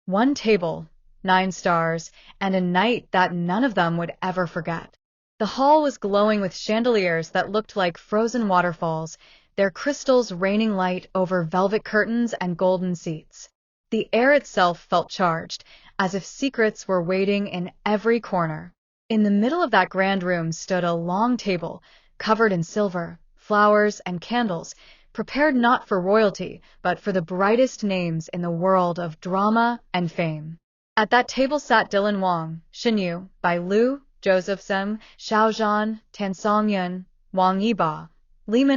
One table, 9 stars, and a night that none of them would ever forget. The hall was glowing with chandeliers that looked like frozen waterfalls, their crystals raining light over velvet curtains and golden seats. The air itself felt charged, as if secrets were waiting in every corner. In the middle of that grand room stood a long table, covered in silver, flowers, and candles, prepared not for royalty, but for the brightest names in the world of drama and fame. At that table sat Dylan Wang, Shen Yue, Bai Lu, Joseph Zeng, Xiao Zhan, Songyun, Wang Yibo,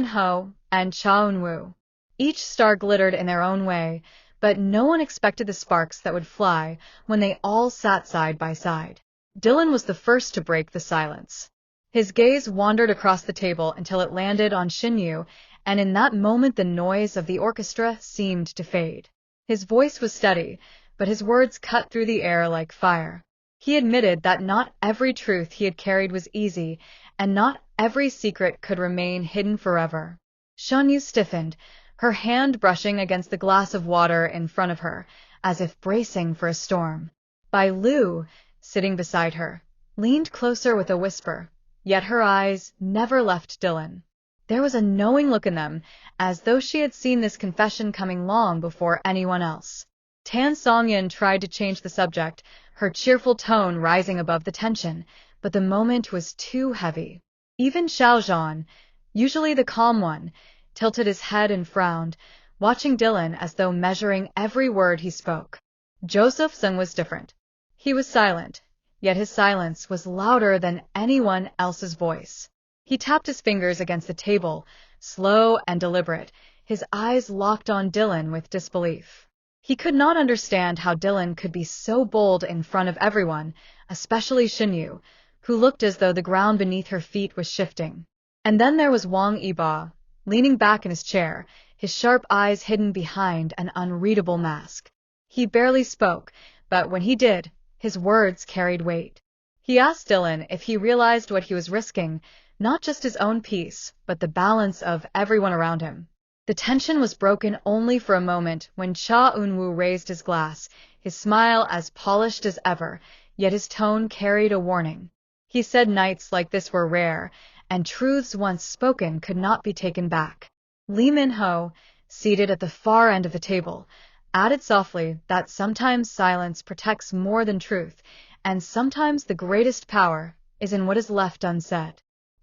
Ho, and Cha Eun Woo. Each star glittered in their own way, but no one expected the sparks that would fly when they all sat side by side. Dylan was the first to break the silence. His gaze wandered across the table until it landed on Shinyu, and in that moment the noise of the orchestra seemed to fade. His voice was steady, but his words cut through the air like fire. He admitted that not every truth he had carried was easy, and not every secret could remain hidden forever. Shen Yue stiffened, her hand brushing against the glass of water in front of her, as if bracing for a storm. Bai Lu, sitting beside her, leaned closer with a whisper, yet her eyes never left Dylan. There was a knowing look in them, as though she had seen this confession coming long before anyone else. Songyun tried to change the subject, her cheerful tone rising above the tension, but the moment was too heavy. Even Xiao Zhan, usually the calm one, tilted his head and frowned, watching Dylan as though measuring every word he spoke. Joseph Zeng was different. He was silent, yet his silence was louder than anyone else's voice. He tapped his fingers against the table, slow and deliberate, his eyes locked on Dylan with disbelief. He could not understand how Dylan could be so bold in front of everyone, especially Shinyu, who looked as though the ground beneath her feet was shifting. And then there was Wang Yibo, leaning back in his chair, his sharp eyes hidden behind an unreadable mask. He barely spoke, but when he did, his words carried weight. He asked Dylan if he realized what he was risking, not just his own peace, but the balance of everyone around him. The tension was broken only for a moment when Cha Eun Woo raised his glass, his smile as polished as ever, yet his tone carried a warning. He said nights like this were rare, and truths once spoken could not be taken back. Ho, seated at the far end of the table, added softly that sometimes silence protects more than truth, and sometimes the greatest power is in what is left unsaid.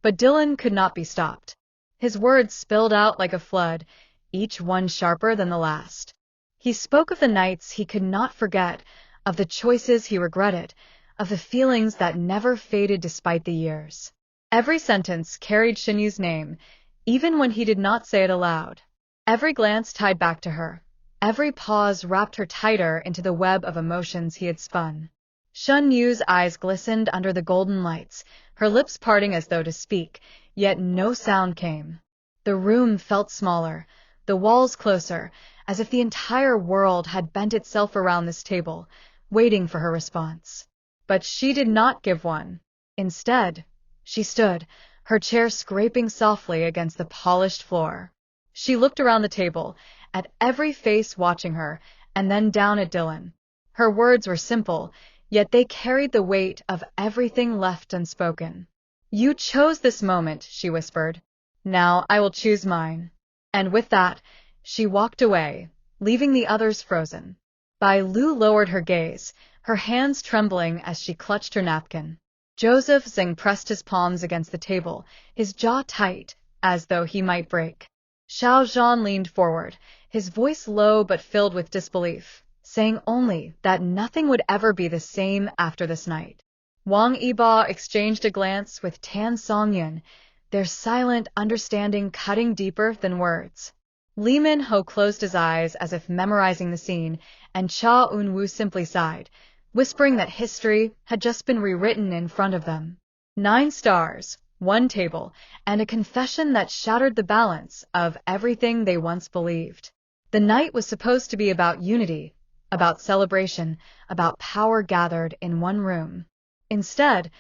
But Dylan could not be stopped. His words spilled out like a flood, each one sharper than the last. He spoke of the nights he could not forget, of the choices he regretted, of the feelings that never faded despite the years. Every sentence carried Shinyu's name, even when he did not say it aloud. Every glance tied back to her. Every pause wrapped her tighter into the web of emotions he had spun. Shen Yu's eyes glistened under the golden lights, her lips parting as though to speak, yet no sound came. The room felt smaller, the walls closer, as if the entire world had bent itself around this table, waiting for her response. But she did not give one. Instead, she stood, her chair scraping softly against the polished floor. She looked around the table, at every face watching her, and then down at Dylan. Her words were simple, yet they carried the weight of everything left unspoken. "You chose this moment," she whispered. "Now I will choose mine." And with that, she walked away, leaving the others frozen. Bai Lu lowered her gaze, her hands trembling as she clutched her napkin. Joseph Zeng pressed his palms against the table, his jaw tight, as though he might break. Xiao Zhan leaned forward, his voice low but filled with disbelief, saying only that nothing would ever be the same after this night. Wang Yibo exchanged a glance with Songyun, their silent understanding cutting deeper than words. Ho closed his eyes as if memorizing the scene, and Cha Eun Woo simply sighed, whispering that history had just been rewritten in front of them. 9 stars, one table, and a confession that shattered the balance of everything they once believed. The night was supposed to be about unity, about celebration, about power gathered in one room. Instead,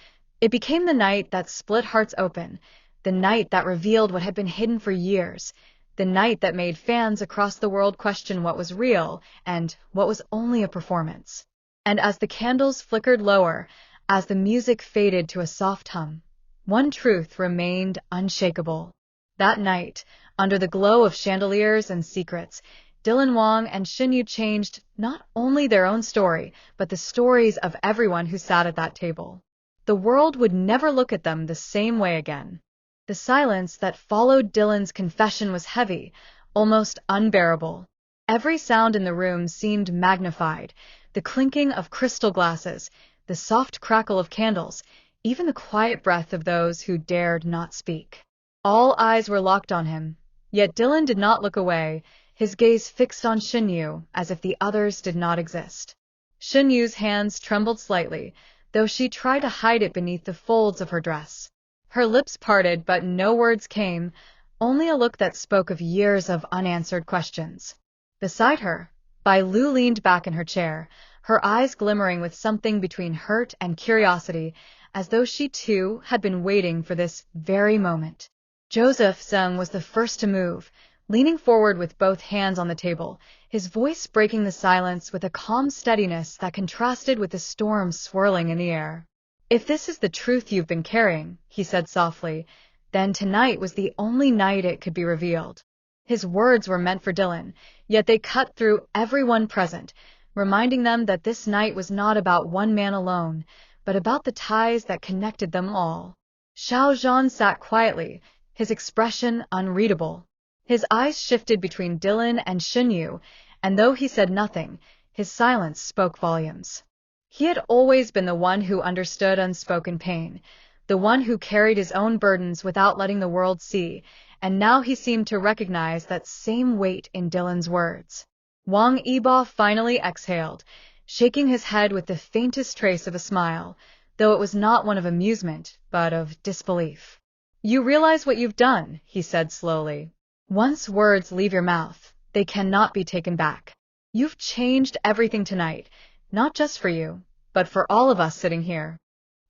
it became the night that split hearts open, the night that revealed what had been hidden for years, the night that made fans across the world question what was real and what was only a performance. And as the candles flickered lower, as the music faded to a soft hum, one truth remained unshakable. That night, under the glow of chandeliers and secrets, Dylan Wang and Shinyu changed not only their own story, but the stories of everyone who sat at that table. The world would never look at them the same way again. The silence that followed Dylan's confession was heavy, almost unbearable. Every sound in the room seemed magnified, the clinking of crystal glasses, the soft crackle of candles, even the quiet breath of those who dared not speak. All eyes were locked on him, yet Dylan did not look away, his gaze fixed on Shinyu as if the others did not exist. Shinyu's hands trembled slightly, though she tried to hide it beneath the folds of her dress. Her lips parted, but no words came, only a look that spoke of years of unanswered questions. Beside her, Bai Lu leaned back in her chair, her eyes glimmering with something between hurt and curiosity, as though she too had been waiting for this very moment. Joseph Zeng was the first to move, leaning forward with both hands on the table, his voice breaking the silence with a calm steadiness that contrasted with the storm swirling in the air. "If this is the truth you've been carrying," he said softly, "then tonight was the only night it could be revealed." His words were meant for Dylan, yet they cut through everyone present, reminding them that this night was not about one man alone, but about the ties that connected them all. Xiao Zhan sat quietly, his expression unreadable. His eyes shifted between Dylan and Shinyu, and though he said nothing, his silence spoke volumes. He had always been the one who understood unspoken pain, the one who carried his own burdens without letting the world see, and now he seemed to recognize that same weight in Dylan's words. Wang Yibo finally exhaled, shaking his head with the faintest trace of a smile, though it was not one of amusement, but of disbelief. "You realize what you've done," he said slowly. "Once words leave your mouth, they cannot be taken back. You've changed everything tonight, not just for you, but for all of us sitting here."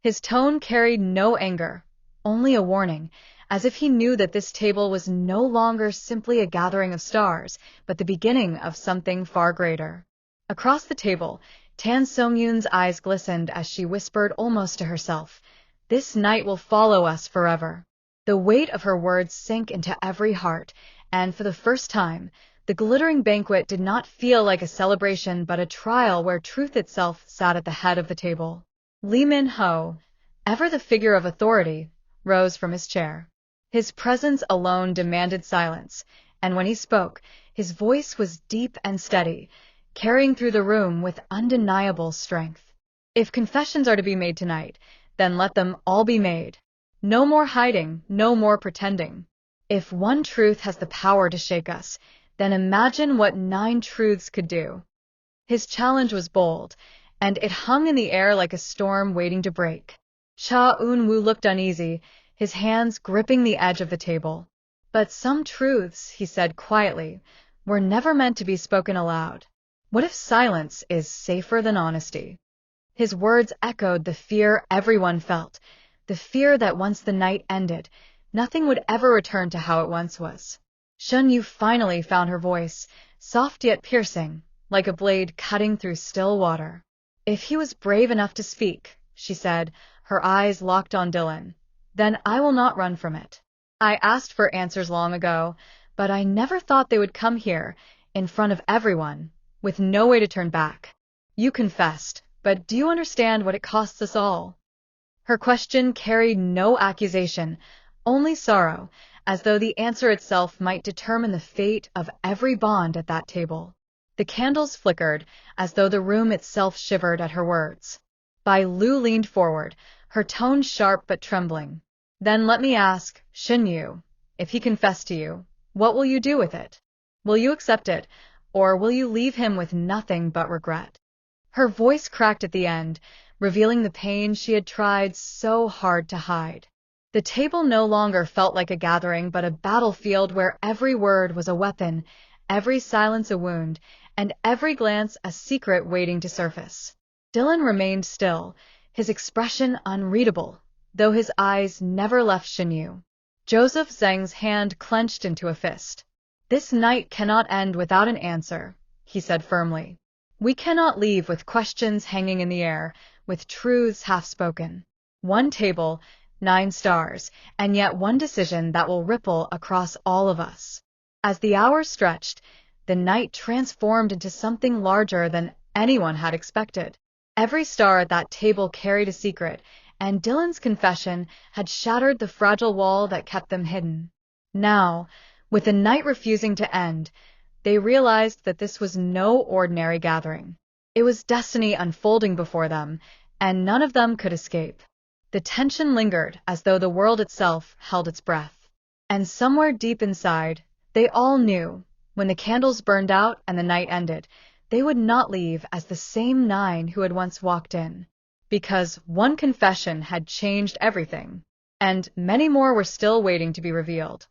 His tone carried no anger, only a warning, as if he knew that this table was no longer simply a gathering of stars, but the beginning of something far greater. Across the table, Tan Songyun's eyes glistened as she whispered almost to herself, "This night will follow us forever." The weight of her words sank into every heart, and for the first time, the glittering banquet did not feel like a celebration but a trial where truth itself sat at the head of the table. Li Min-ho, ever the figure of authority, rose from his chair. His presence alone demanded silence, and when he spoke, his voice was deep and steady, carrying through the room with undeniable strength. "If confessions are to be made tonight, then let them all be made. No more hiding, no more pretending. If one truth has the power to shake us, then imagine what 9 truths could do." His challenge was bold, and it hung in the air like a storm waiting to break. Cha Eun Woo looked uneasy, his hands gripping the edge of the table. "But some truths," he said quietly, "were never meant to be spoken aloud. What if silence is safer than honesty?" His words echoed the fear everyone felt, the fear that once the night ended, nothing would ever return to how it once was. Shen Yue finally found her voice, soft yet piercing, like a blade cutting through still water. "If he was brave enough to speak," she said, her eyes locked on Dylan, "then I will not run from it. I asked for answers long ago, but I never thought they would come here, in front of everyone, with no way to turn back. You confessed, but do you understand what it costs us all?" Her question carried no accusation, only sorrow, as though the answer itself might determine the fate of every bond at that table. The candles flickered, as though the room itself shivered at her words. Bai Lu leaned forward, her tone sharp but trembling. "Then let me ask, Shinyu, if he confessed to you, what will you do with it? Will you accept it, or will you leave him with nothing but regret?" Her voice cracked at the end, revealing the pain she had tried so hard to hide. The table no longer felt like a gathering but a battlefield where every word was a weapon, every silence a wound, and every glance a secret waiting to surface. Dylan remained still, his expression unreadable, though his eyes never left Shinyu. Joseph Zeng's hand clenched into a fist. "This night cannot end without an answer," he said firmly. "We cannot leave with questions hanging in the air, with truths half-spoken. One table, 9 stars, and yet one decision that will ripple across all of us." As the hours stretched, the night transformed into something larger than anyone had expected. Every star at that table carried a secret, and Dylan's confession had shattered the fragile wall that kept them hidden. Now, with the night refusing to end, they realized that this was no ordinary gathering. It was destiny unfolding before them, and none of them could escape. The tension lingered as though the world itself held its breath. And somewhere deep inside, they all knew, when the candles burned out and the night ended, they would not leave as the same 9 who had once walked in. Because one confession had changed everything, and many more were still waiting to be revealed.